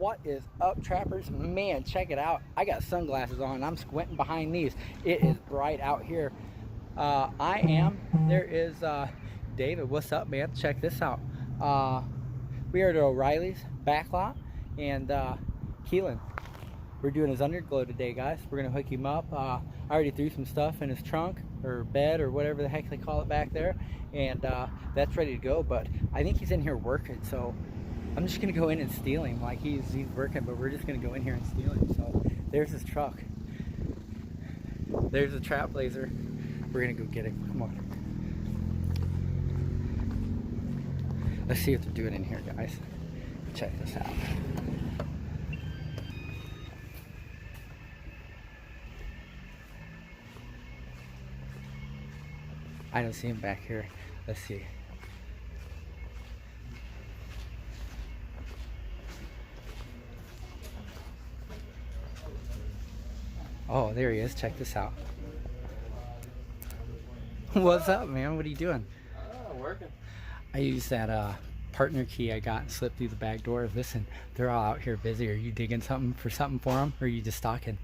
What is up, trappers? Man, check it out. I got sunglasses on. I'm squinting behind these. It is bright out here. There is David. What's up, man? Check this out. We are at Oreillys backlot, and Keelan, we're doing his underglow today, guys. We're gonna hook him up. I already threw some stuff in his trunk or bed or whatever the heck they call it back there, and that's ready to go. But I think he's in here working, so I'm just gonna go in and steal him. Like he's working, but we're just gonna go in here and steal him. So there's his truck. There's the trap blazer. We're gonna go get him. Come on. Let's see what they're doing in here, guys. Check this out. I don't see him back here. Let's see. Oh, there he is. Check this out. What's up, man? What are you doing? Working. I used that partner key I got and slipped through the back door. Listen, they're all out here busy. Are you digging something for them, or are you just stalking?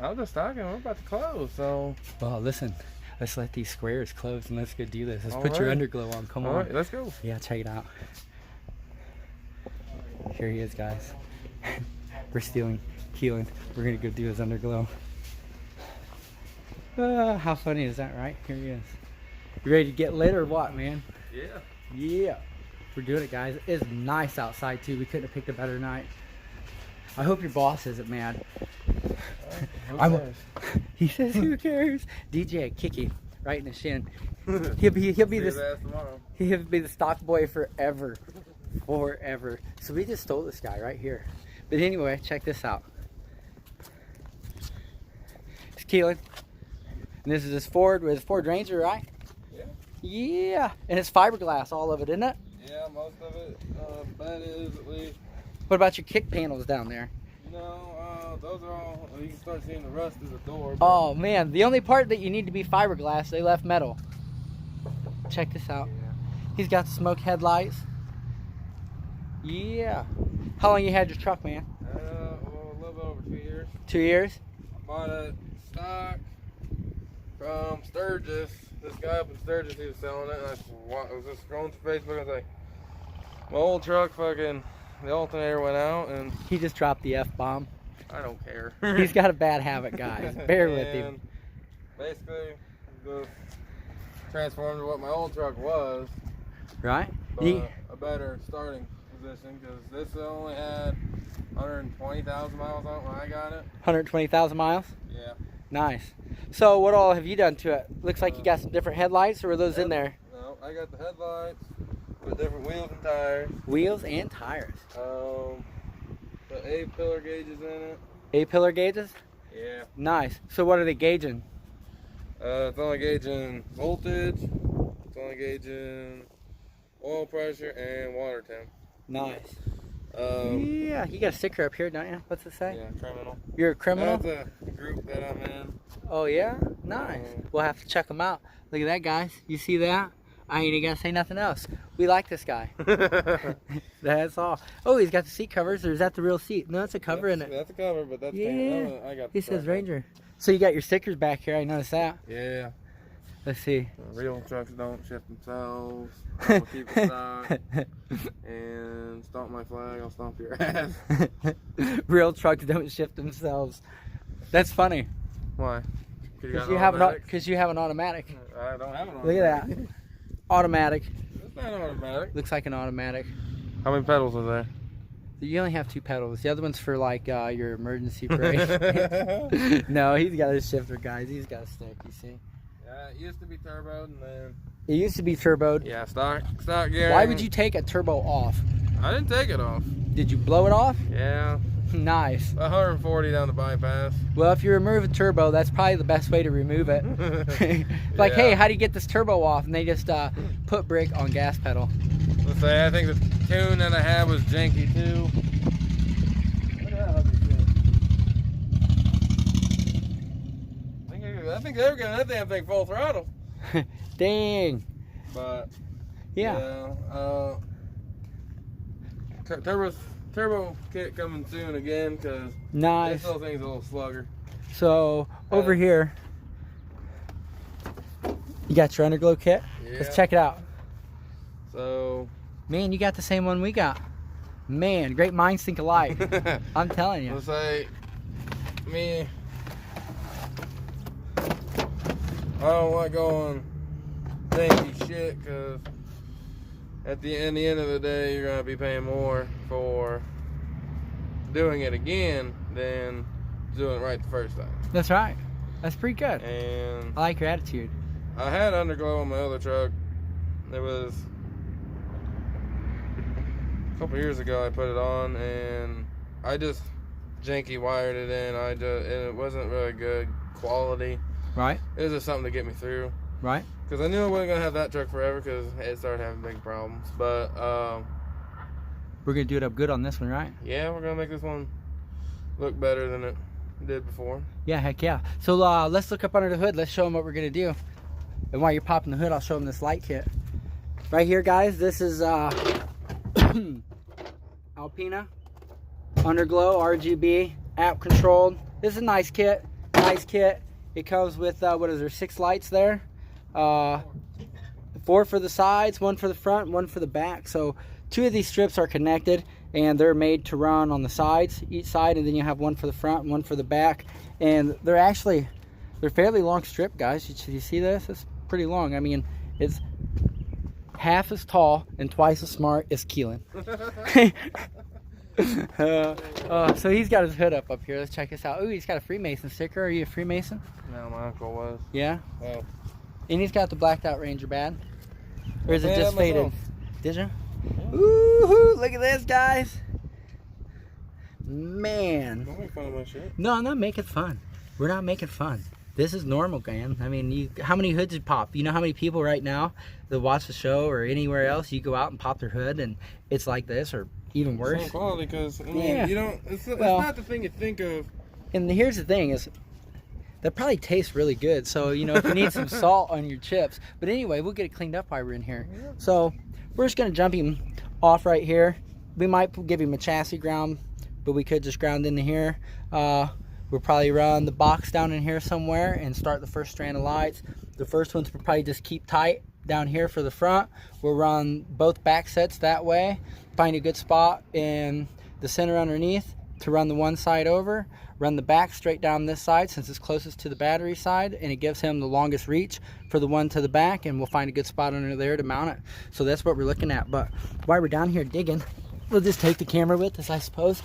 I'm just talking. We're about to close, so. Well, listen. Let's let these squares close and let's go do this. Let's put your underglow on. Come on. All right, let's go. Yeah, check it out. Here he is, guys. We're stealing Keelan. We're gonna go do his underglow. How funny is that, right? Here he is. You ready to get lit or what, man? Yeah. Yeah. We're doing it, guys. It's nice outside too. We couldn't have picked a better night. I hope your boss isn't mad. He says, "Who cares?" DJ, kick him right in the shin. He'll be the stock boy forever, forever. So we just stole this guy right here. But anyway, check this out. It's Keelan, and this is his Ford Ranger, right? Yeah. Yeah, and it's fiberglass, all of it, isn't it? Yeah, most of it. That is at least. What about your kick panels down there? No, those are all. You can start seeing the rust through the door. Oh man, the only part that you need to be fiberglass, they left metal. Check this out. Yeah. He's got the smoke headlights. Yeah. How long you had your truck, man? Well, a little bit over 2 years. 2 years? I bought it stock from Sturgis. This guy up in Sturgis, he was selling it, and I was just scrolling through Facebook and I was like, my old truck fucking, the alternator went out, and He just dropped the F-bomb. I don't care. He's got a bad habit, guys. Bear with him. Basically, just transformed to what my old truck was. Right? But a better starting position, because this only had 120,000 miles on it when I got it. 120,000 miles? Yeah. Nice. So what all have you done to it? Looks like you got some different headlights, or were those in there? No, I got the headlights with different wheels and tires. Wheels and tires. The A-pillar gauges in it. A-pillar gauges? Yeah. Nice. So what are they gauging? It's only gauging voltage, it's only gauging oil pressure and water temp. Nice. Yeah, you got a sticker up here, don't you? What's it say? Yeah, criminal. You're a criminal? That's a group that I'm in. Oh yeah? Nice. We'll have to check them out. Look at that, guys. You see that? I ain't gotta say nothing else. We like this guy. That's all. Oh, he's got the seat covers, or is that the real seat? No, it's a cover in it. That's a cover, but that's I got. He says Ranger. So you got your stickers back here. I noticed that. Yeah. Let's see. Real trucks don't shift themselves. I'll keep it stock. And stomp my flag, I'll stomp your ass. Real trucks don't shift themselves. That's funny. Why? Because you have an automatic. I don't have an automatic. Look at that. Automatic. It's not automatic. Looks like an automatic. How many pedals are there? You only have 2 pedals. The other one's for like your emergency brake. No, he's got a shifter, guys. He's got a stick, you see. Yeah, it used to be turboed, and then... It used to be turboed. Yeah, stock gear. Why would you take a turbo off? I didn't take it off. Did you blow it off? Yeah. Nice. 140 down the bypass. Well, if you remove a turbo, that's probably the best way to remove it. Like, hey, how do you get this turbo off? And they just put brake on gas pedal. Let's say, I think the tune that I had was janky too. I think they were getting that damn thing full throttle. Dang. But yeah. Turbo's turbo kit coming soon again, because Nice. this little thing's a little slugger. So over here, you got your underglow kit. Yeah. Let's check it out. So, Man, you got the same one we got. Man, great minds think alike. I'm telling you. let's say, me, I don't like going janky shit, because at the end of the day, you're gonna be paying more for doing it again than doing it right the first time. That's right. That's pretty good. And I like your attitude. I had underglow on my other truck. It was a couple years ago I put it on, and I just janky wired it in. And it wasn't really good quality. Right. It was just something to get me through. Right. Because I knew I wasn't gonna have that truck forever, because it started having big problems. But We're gonna do it up good on this one, right? yeah, we're gonna make this one look better than it did before. Yeah, heck yeah. So let's look up under the hood. Let's show them what we're gonna do. And while you're popping the hood, I'll show them this light kit. Right here, guys, this is Alpina Underglow RGB app controlled. This is a nice kit. Nice kit. It comes with what is there, 6 lights there. 4 for the sides, 1 for the front, 1 for the back. So 2 of these strips are connected, and they're made to run on the sides, each side, and then you have 1 for the front and 1 for the back. And they're fairly long strip, guys. You see this? It's pretty long. I mean, it's half as tall and twice as smart as Keelan. So he's got his hood up here. Let's check this out. Oh, he's got a Freemason sticker. Are you a Freemason? No, my uncle was. Yeah. Oh. And he's got the blacked out Ranger bad. Or is it just myself. faded? Did you? Ooh, look at this, guys. Man. Don't make fun of my shit. No, I'm not making fun. We're not making fun. This is normal, man. I mean, how many hoods you pop? You know how many people right now that watch the show or anywhere else, you go out and pop their hood and it's like this or even worse? Same quality, because I mean, Yeah. you don't. It's Well, not the thing you think of. And here's the thing is, that probably tastes really good. So, you know, if you need some salt on your chips. But anyway, we'll get it cleaned up while we're in here. So, we're just going to jump him off right here. We might give him a chassis ground, but we could just ground into here. We'll probably run the box down in here somewhere and start the first strand of lights. The first ones we'll probably just keep tight down here for the front. We'll run both back sets that way. Find a good spot in the center underneath to run the one side over. Run the back straight down this side since it's closest to the battery side, and it gives him the longest reach for the one to the back, and we'll find a good spot under there to mount it. So that's what we're looking at. But while we're down here digging, we'll just take the camera with us, I suppose.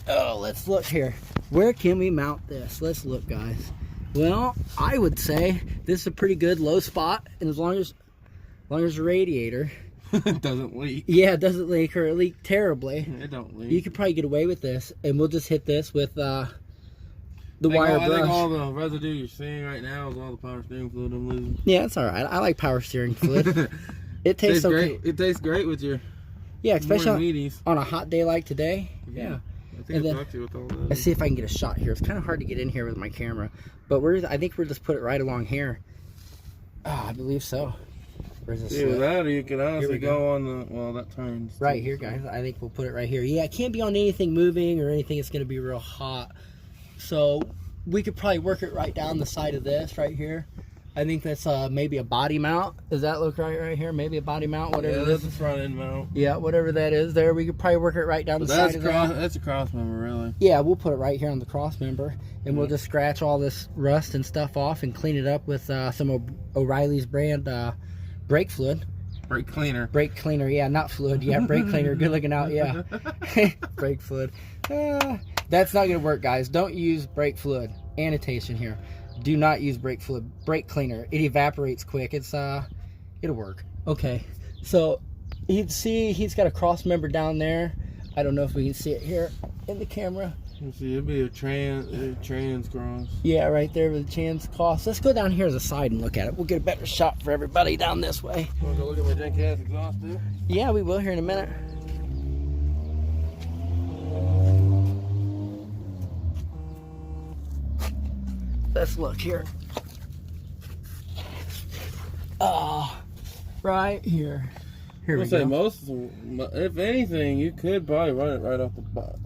Oh, let's look here. Where can we mount this? Let's look, guys. Well, I would say this is a pretty good low spot, and as long as the radiator It doesn't leak. yeah, it doesn't leak or leak terribly. It don't leak. You could probably get away with this, and we'll just hit this with the wire brush. I think all the residue you're seeing right now is all the power steering fluid I'm losing. Yeah, it's all right. I like power steering fluid. It tastes okay. great. It tastes great with your Yeah, especially morning on a hot day like today. Yeah. I think I'll talk to you with all that. Let's see if I can get a shot here. It's kind of hard to get in here with my camera, but I think we'll just put it right along here. Oh, I believe so. Where's this? Either that, or you could honestly go. go on the. Well, that turns. Right here, guys. I think we'll put it right here. Yeah, it can't be on anything moving or anything. It's going to be real hot. So we could probably work it right down the side of this right here. I think that's maybe a body mount. Does that look right here? Maybe a body mount, whatever. Yeah, that's a front end mount. Yeah, whatever that is there. We could probably work it right down the side of that. That's a cross member, really. Yeah, we'll put it right here on the cross member, and we'll just scratch all this rust and stuff off and clean it up with some Oreillys brand brake fluid. Brake cleaner. Brake cleaner, yeah, not fluid. Yeah, brake cleaner. Good looking out, yeah. Brake fluid. That's not going to work, guys. Don't use brake fluid. Annotation here. Do not use brake fluid. Brake cleaner. It evaporates quick. It'll work. Okay. So you'd see he's got a cross member down there. I don't know if we can see it here in the camera. Let's see, it'd be a trans cross. Yeah, right there with the trans cross. Let's go down here to the side and look at it. We'll get a better shot for everybody down this way. Want to go look at my janky ass exhaust too? Yeah, we will here in a minute. Let's look here. Right here. Here we I'll say go. most, if anything, you could probably run it right off the butt.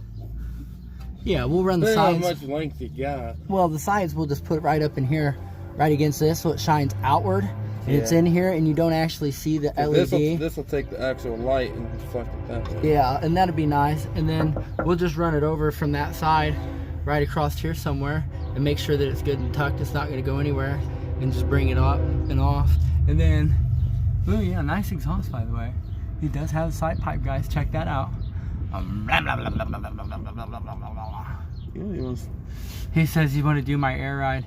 Yeah, we'll run the Depending sides. on how much length you got. Well, the sides we'll just put right up in here, right against this, so it shines outward. And it's Yeah. in here, and you don't actually see the LED. This will take the actual light and reflect it down. Yeah, and that'd be nice. And then we'll just run it over from that side, right across here somewhere, and make sure that it's good and tucked. It's not going to go anywhere, and just bring it up and off. And then, oh yeah, nice exhaust by the way. He does have a side pipe, guys. Check that out. He says you want to do my air ride.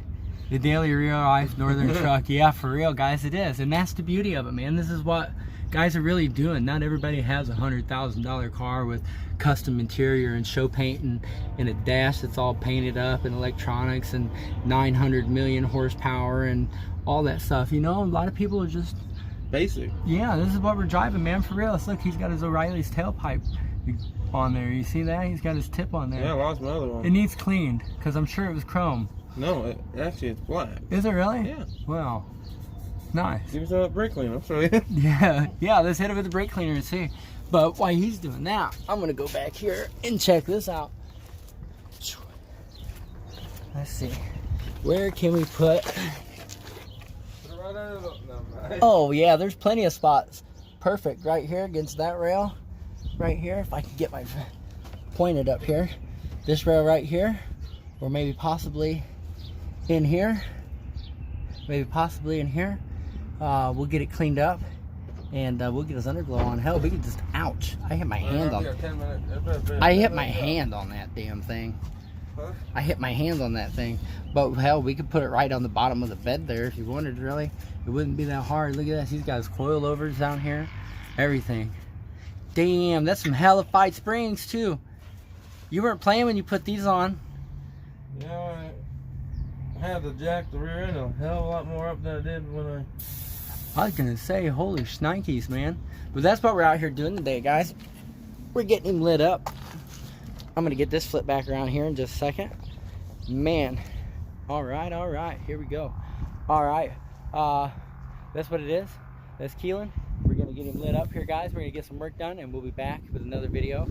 The daily realized northern truck. Yeah, for real, guys, it is. And that's the beauty of it, man. This is what guys are really doing. Not everybody has a $100,000 car with custom interior and show paint and a dash that's all painted up and electronics and 900 million horsepower and all that stuff. You know, a lot of people are just basic. Yeah, this is what we're driving, man, for real. Look, he's got his Oreillys tailpipe on there. You see that? He's got his tip on there. Yeah, I lost my other one. It needs cleaned because I'm sure it was chrome. No, actually it's black. Is it really? Yeah. Wow. Nice. Give me some brake cleaner, I'll show you. Yeah, let's hit it with the brake cleaner and see. But while he's doing that, I'm gonna go back here and check this out. Let's see. Where can we put... Oh yeah, there's plenty of spots. Perfect, right here against that rail. Right here, if I can get my pointed up here. This rail right here, or maybe possibly in here. Maybe possibly in here. We'll get it cleaned up, and we'll get his underglow on. Hell, we could just, ouch! I hit my hand on. I hit my hand on that damn thing. Huh? I hit my hand on that thing. But hell, we could put it right on the bottom of the bed there if you wanted, really. It wouldn't be that hard. Look at that. He's got his coilovers down here. Everything. Damn, that's some hellified springs, too. You weren't playing when you put these on. Yeah, I had to jack the rear end a hell of a lot more up than I did when I was going to say, holy shnikes, man. But that's what we're out here doing today, guys. We're getting him lit up. I'm going to get this flip back around here in just a second. Man. All right. Here we go. All right. That's what it is. That's Keelan. We're going to get him lit up here, guys. We're going to get some work done, and we'll be back with another video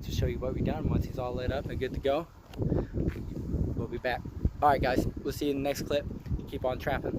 to show you what we've done. Once he's all lit up and good to go, we'll be back. All right, guys. We'll see you in the next clip. Keep on trapping.